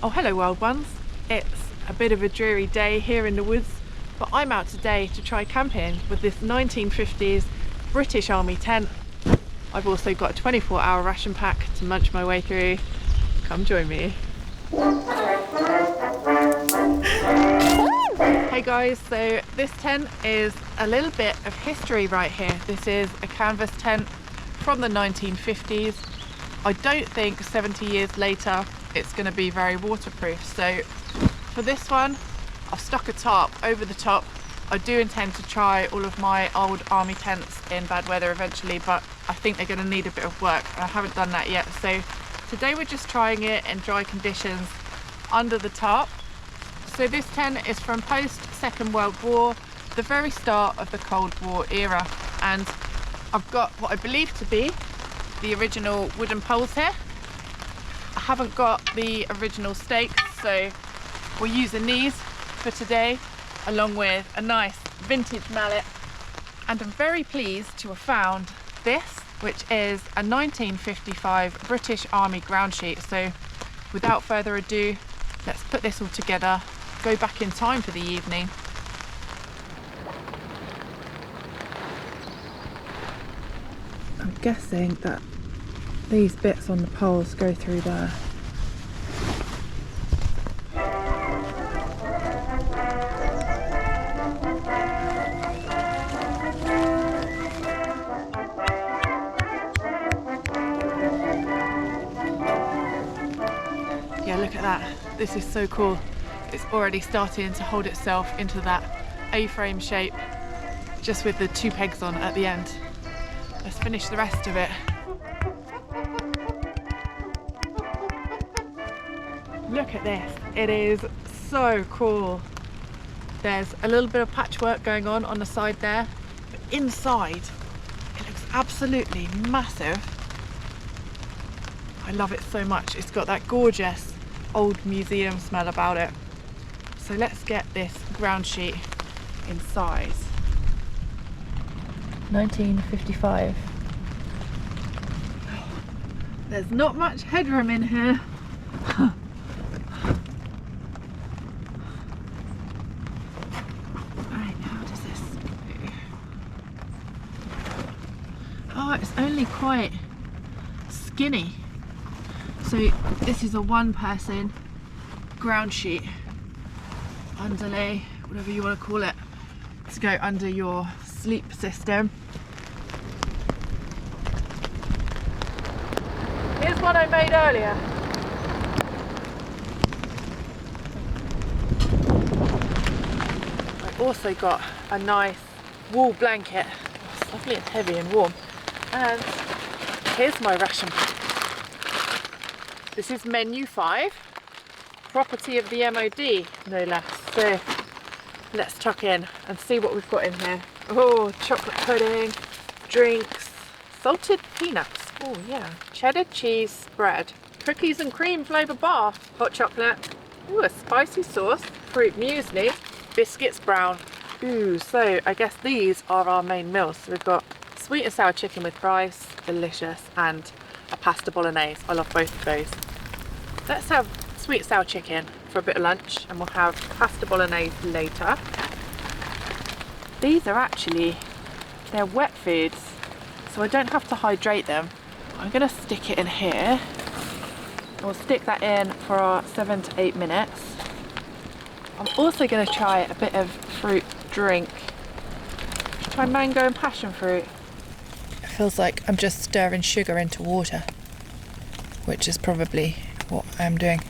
Oh, hello wild ones. It's a bit of a dreary day here in the woods, but I'm out today to try camping with this 1950s British Army tent. I've also got a 24-hour ration pack to munch my way through. Come join me. Hey guys, so this tent is a little bit of history right here. This is a canvas tent from the 1950s. I don't think 70 years later it's going to be very waterproof, so for this one I've stuck a tarp over the top. I do intend to try all of my old army tents in bad weather eventually, but I think they're going to need a bit of work. I haven't done that yet, so today we're just trying it in dry conditions under the tarp. So this tent is from post Second World War, the very start of the Cold War era, and I've got what I believe to be the original wooden poles here. I haven't got the original stakes, so we're using these for today, along with a nice vintage mallet. And I'm very pleased to have found this, which is a 1955 British Army ground sheet. So without further ado, let's put this all together, go back in time for the evening. I'm guessing that these bits on the poles go through there. Yeah, look at that. This is so cool. It's already starting to hold itself into that A-frame shape, just with the two pegs on at the end. Let's finish the rest of it. Look at this, it is so cool. There's a little bit of patchwork going on the side there, but inside it looks absolutely massive. I love it so much. It's got that gorgeous old museum smell about it. So let's get this ground sheet in size. 1955. There's not much headroom in here. Right, how does this go? Oh, it's only quite skinny. So this is a one-person ground sheet, underlay, whatever you want to call it, to go under your sleep system. Here's one I made earlier. I've also got a nice wool blanket. It's lovely and heavy and warm. And here's my ration pack. This is menu 5, property of the MOD, no less. So let's tuck in and see what we've got in here. Oh, chocolate pudding, drinks, salted peanuts, oh yeah, cheddar cheese spread, cookies and cream flavour bar, hot chocolate, ooh, a spicy sauce, fruit muesli, biscuits brown. Ooh, so I guess these are our main meals. So we've got sweet and sour chicken with rice, delicious, and a pasta bolognese. I love both of those. Let's have sweet and sour chicken for a bit of lunch, and we'll have pasta bolognese later. These are actually, they're wet foods, so I don't have to hydrate them. I'm gonna stick it in here. We'll stick that in for our 7 to 8 minutes. I'm also gonna try a bit of fruit drink. Try mango and passion fruit. It feels like I'm just stirring sugar into water, which is probably what I'm doing.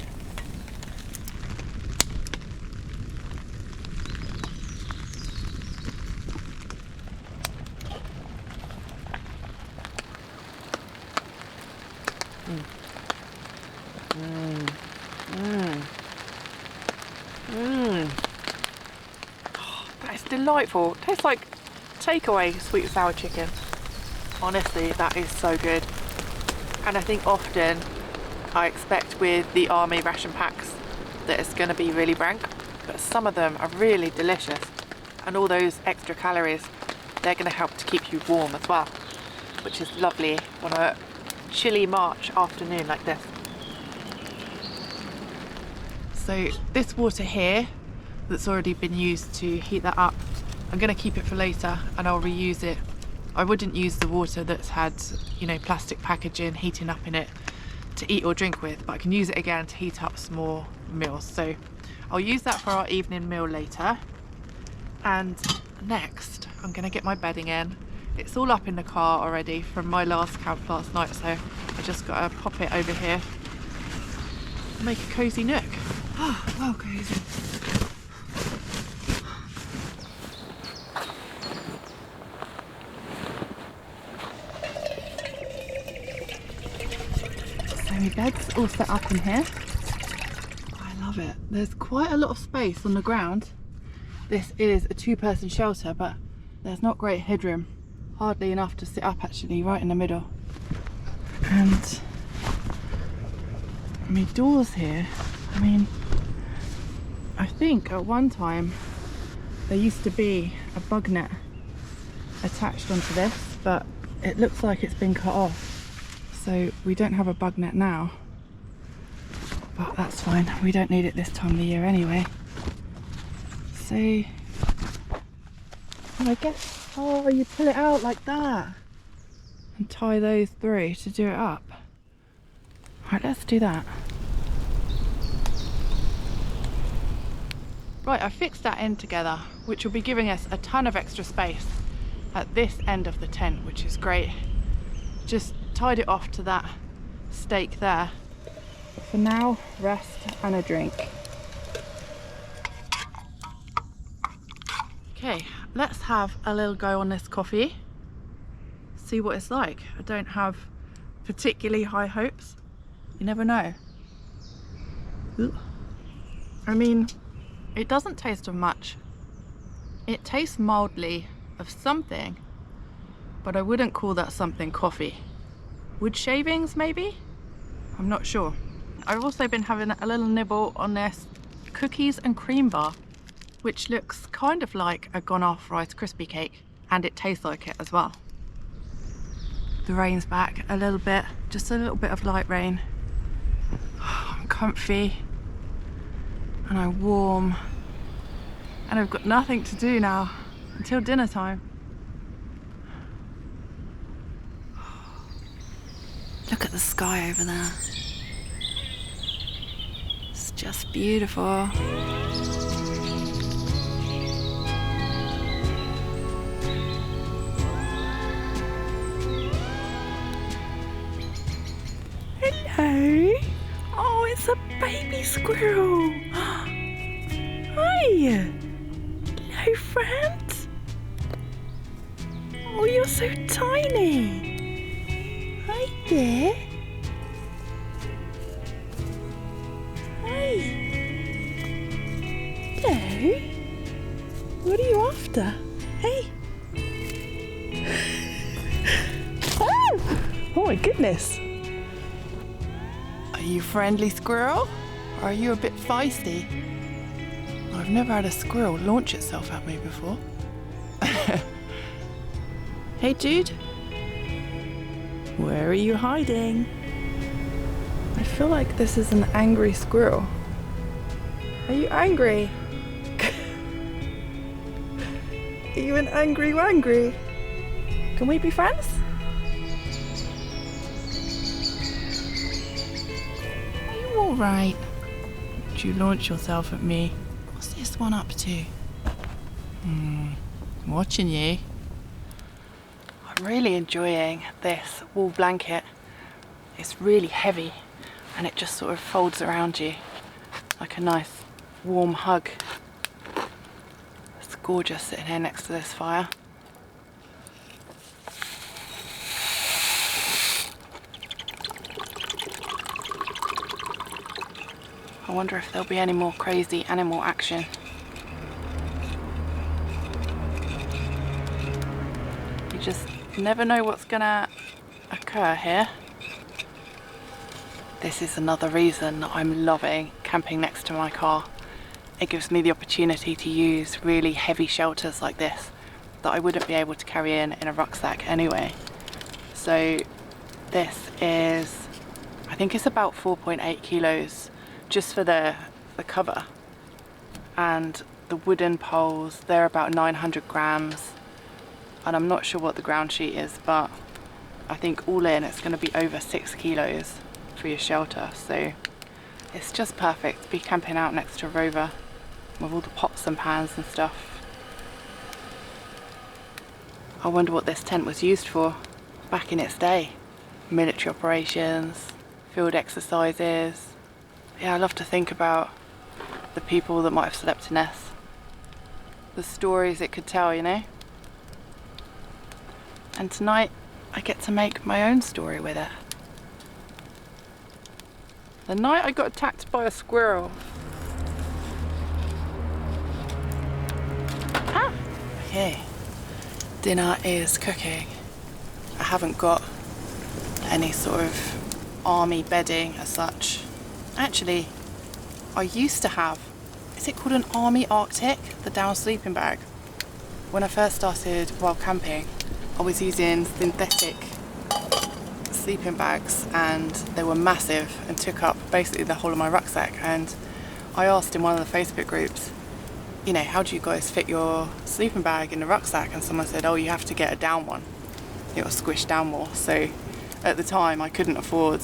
Oh, that is delightful. Tastes like takeaway sweet and sour chicken. Honestly, that is so good. And I think often I expect with the army ration packs that it's going to be really rank, but some of them are really delicious, and all those extra calories, they're going to help to keep you warm as well, which is lovely on a chilly March afternoon like this. So this water here that's already been used to heat that up, I'm going to keep it for later and I'll reuse it. I wouldn't use the water that's had, you know, plastic packaging heating up in it to eat or drink with, but I can use it again to heat up some more meals. So I'll use that for our evening meal later. And next, I'm going to get my bedding in. It's all up in the car already from my last camp last night, so I just got to pop it over here and make a cosy nook. Oh, well cosy. So my bed's all set up in here. I love it. There's quite a lot of space on the ground. This is a two-person shelter, but there's not great headroom. Hardly enough to sit up actually, right in the middle. And my doors here, I mean, I think at one time there used to be a bug net attached onto this, but it looks like it's been cut off. So we don't have a bug net now, but that's fine. We don't need it this time of the year anyway. So, I guess, oh, you pull it out like that and tie those through to do it up. Right, let's do that. Right, I fixed that in together, which will be giving us a ton of extra space at this end of the tent, which is great. Just tied it off to that stake there. For now, rest and a drink. Okay, let's have a little go on this coffee. See what it's like. I don't have particularly high hopes. You never know. Ooh. I mean, it doesn't taste of much. It tastes mildly of something, but I wouldn't call that something coffee. Wood shavings, maybe? I'm not sure. I've also been having a little nibble on this cookies and cream bar, which looks kind of like a gone off Rice Krispie cake, and it tastes like it as well. The rain's back a little bit, just a little bit of light rain. I'm comfy and I'm warm, and I've got nothing to do now until dinner time. Look at the sky over there. It's just beautiful. Hello. Oh, it's a baby squirrel. Hi. Hello, friend. Oh, you're so tiny. Hi there. Hi. Hello. What are you after? Hey. Oh my goodness. Are you friendly, squirrel? Or are you a bit feisty? I've never had a squirrel launch itself at me before. Hey, dude. Where are you hiding? I feel like this is an angry squirrel. Are you angry? Are you an angry wangry? Can we be friends? Are you alright? Would you launch yourself at me? What's this one up to? I'm watching you. I'm really enjoying this wool blanket. It's really heavy and it just sort of folds around you like a nice warm hug. It's gorgeous sitting here next to this fire. I wonder if there'll be any more crazy animal action. You just never know what's gonna occur here. This is another reason that I'm loving camping next to my car. It gives me the opportunity to use really heavy shelters like this that I wouldn't be able to carry in a rucksack anyway. So this is, I think it's about 4.8 kilos just for the the cover, and the wooden poles, they're about 900 grams, and I'm not sure what the ground sheet is, but I think all in it's going to be over 6 kilos for your shelter, so it's just perfect to be camping out next to a rover with all the pots and pans and stuff. I wonder what this tent was used for back in its day. Military operations, field exercises. Yeah, I love to think about the people that might have slept in this. The stories it could tell, you know? And tonight I get to make my own story with it. The night I got attacked by a squirrel. Ah! Okay, dinner is cooking. I haven't got any sort of army bedding as such. Actually, I used to have, is it called an army Arctic? The down sleeping bag. When I first started while camping, I was using synthetic sleeping bags, and they were massive and took up basically the whole of my rucksack. And I asked in one of the Facebook groups, you know, how do you guys fit your sleeping bag in the rucksack? And someone said, oh, you have to get a down one. It will squish down more. So at the time I couldn't afford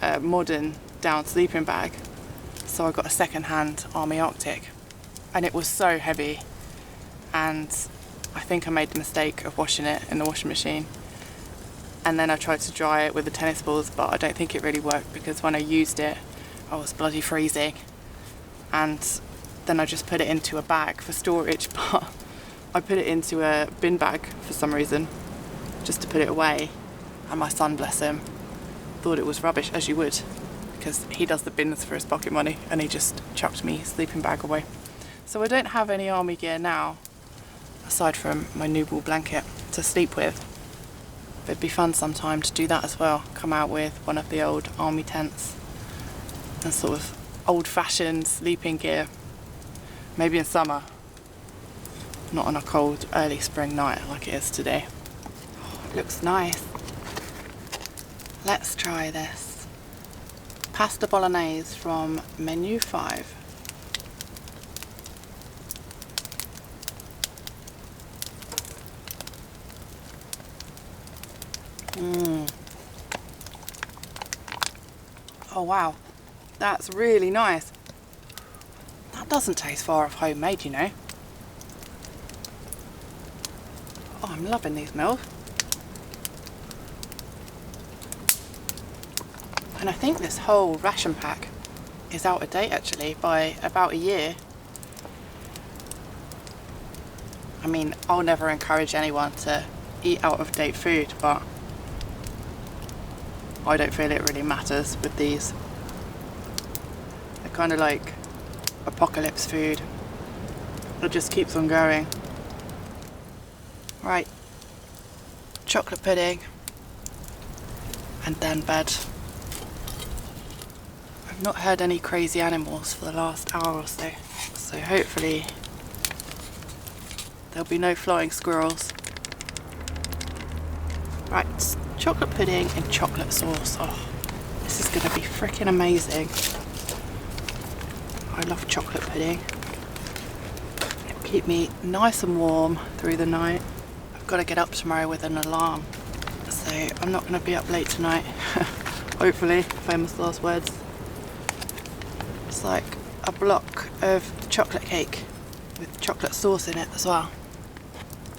a modern down sleeping bag, so I got a second-hand Army Arctic, and it was so heavy, and I think I made the mistake of washing it in the washing machine, and then I tried to dry it with the tennis balls, but I don't think it really worked, because when I used it I was bloody freezing. And then I just put it into a bag for storage, but I put it into a bin bag for some reason, just to put it away, and my son, bless him, thought it was rubbish, as you would, because he does the bins for his pocket money, and he just chucked me sleeping bag away. So I don't have any army gear now, aside from my new wool blanket to sleep with. But it'd be fun sometime to do that as well, come out with one of the old army tents and sort of old-fashioned sleeping gear, maybe in summer, not on a cold early spring night like it is today. Oh, it looks nice. Let's try this. Pasta bolognese from menu 5. Oh wow, that's really nice. That doesn't taste far off homemade, you know. Oh, I'm loving these meals. And I think this whole ration pack is out of date actually by about a year. I mean, I'll never encourage anyone to eat out of date food, but I don't feel it really matters with these. They're kind of like apocalypse food. It just keeps on going. Right, chocolate pudding and then bed. I've not heard any crazy animals for the last hour or so, so hopefully there'll be no flying squirrels. Right, chocolate pudding and chocolate sauce. Oh, this is going to be freaking amazing. I love chocolate pudding. It'll keep me nice and warm through the night. I've got to get up tomorrow with an alarm, so I'm not going to be up late tonight. Hopefully, famous last words. It's like a block of chocolate cake with chocolate sauce in it as well.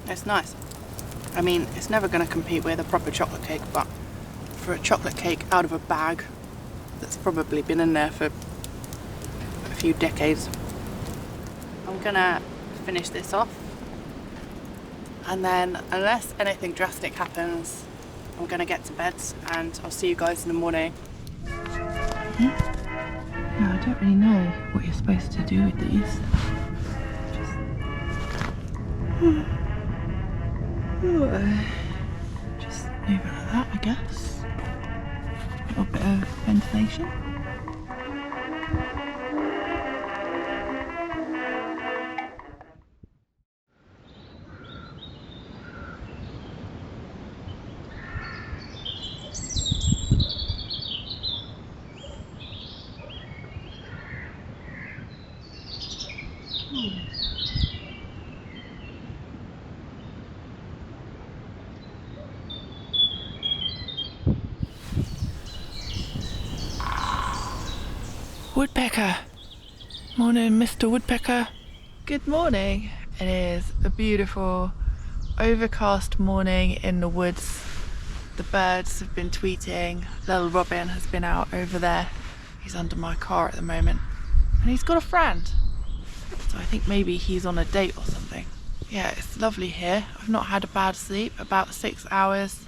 It's nice. I mean, it's never going to compete with a proper chocolate cake, but for a chocolate cake out of a bag that's probably been in there for a few decades, I'm going to finish this off, and then unless anything drastic happens, I'm going to get to bed, and I'll see you guys in the morning. Yeah, I don't really know what you're supposed to do with these. Just leave it like that, I guess. A little bit of ventilation. Woodpecker. Morning, Mr. Woodpecker. Good morning. It is a beautiful overcast morning in the woods. The birds have been tweeting. Little Robin has been out over there. He's under my car at the moment. And he's got a friend. So I think maybe he's on a date or something. Yeah, it's lovely here. I've not had a bad sleep, about 6 hours.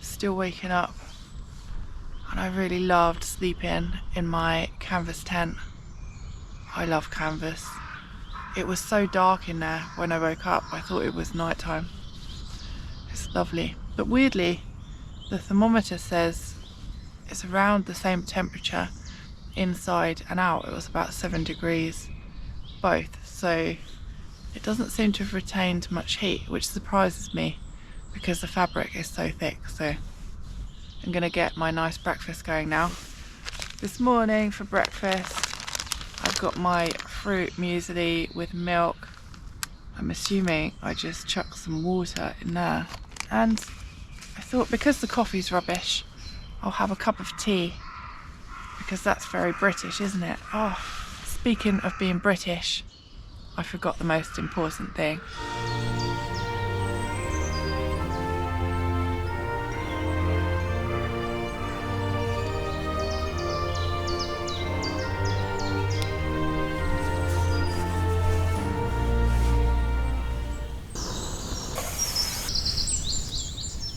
Still waking up. And I really loved sleeping in my canvas tent. I love canvas. It was so dark in there when I woke up, I thought it was night time. It's lovely. But weirdly, the thermometer says it's around the same temperature inside and out. It was about 7 degrees both. So it doesn't seem to have retained much heat, which surprises me because the fabric is so thick. So I'm gonna get my nice breakfast going now. This morning for breakfast, I've got my fruit muesli with milk. I'm assuming I just chuck some water in there. And I thought because the coffee's rubbish, I'll have a cup of tea because that's very British, isn't it? Oh, speaking of being British, I forgot the most important thing.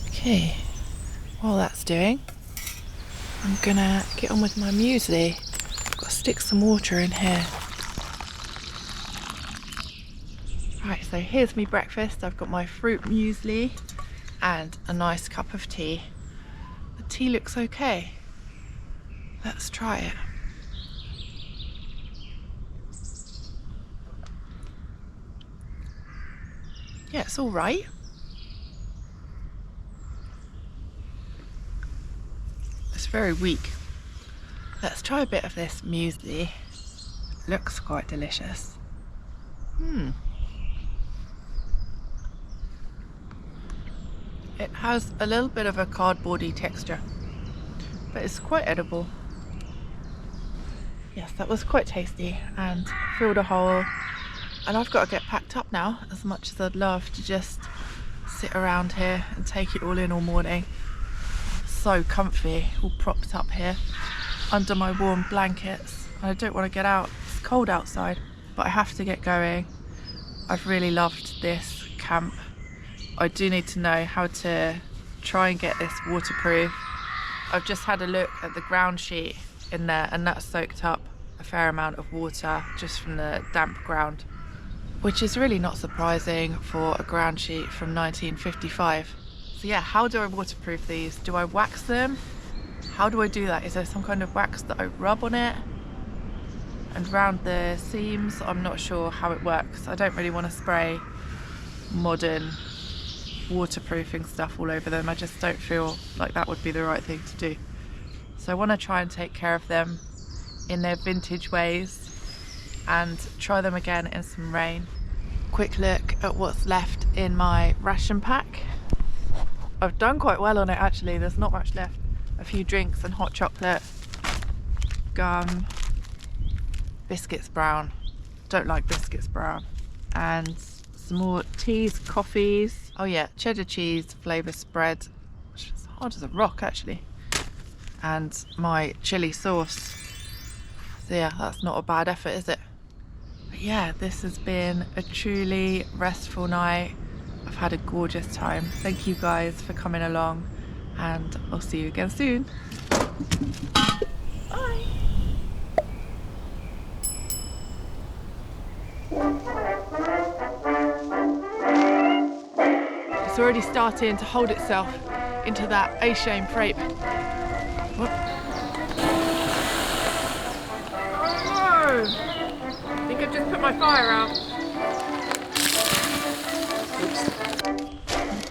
Okay, while that's doing, I'm gonna get on with my muesli. I've got to stick some water in here. Right, so here's my breakfast. I've got my fruit muesli and a nice cup of tea. The tea looks okay. Let's try it. Yeah, it's all right. It's very weak. Let's try a bit of this muesli. Looks quite delicious. It has a little bit of a cardboardy texture, but it's quite edible. Yes, that was quite tasty and filled a hole. And I've got to get packed up now, as much as I'd love to just sit around here and take it all in all morning. So comfy, all propped up here under my warm blankets. And I don't want to get out, it's cold outside, but I have to get going. I've really loved this camp. I do need to know how to try and get this waterproof. I've just had a look at the ground sheet in there and that's soaked up a fair amount of water just from the damp ground, which is really not surprising for a ground sheet from 1955. So yeah, how do I waterproof these? Do I wax them? How do I do that? Is there some kind of wax that I rub on it and round the seams? I'm not sure how it works. I don't really want to spray modern waterproofing stuff all over them. I just don't feel like that would be the right thing to do. So I want to try and take care of them in their vintage ways and try them again in some rain. Quick look at what's left in my ration pack. I've done quite well on it actually, there's not much left. A few drinks and hot chocolate, gum, biscuits brown, don't like biscuits brown, and some more teas, coffees. Oh yeah, cheddar cheese flavour spread, which is hard as a rock actually, and my chilli sauce. So yeah, that's not a bad effort, is it? But yeah, this has been a truly restful night. I've had a gorgeous time. Thank you guys for coming along and I'll see you again soon. Bye. It's already starting to hold itself into that A-shame frape. What? Oh no! I think I've just put my fire out. Oops.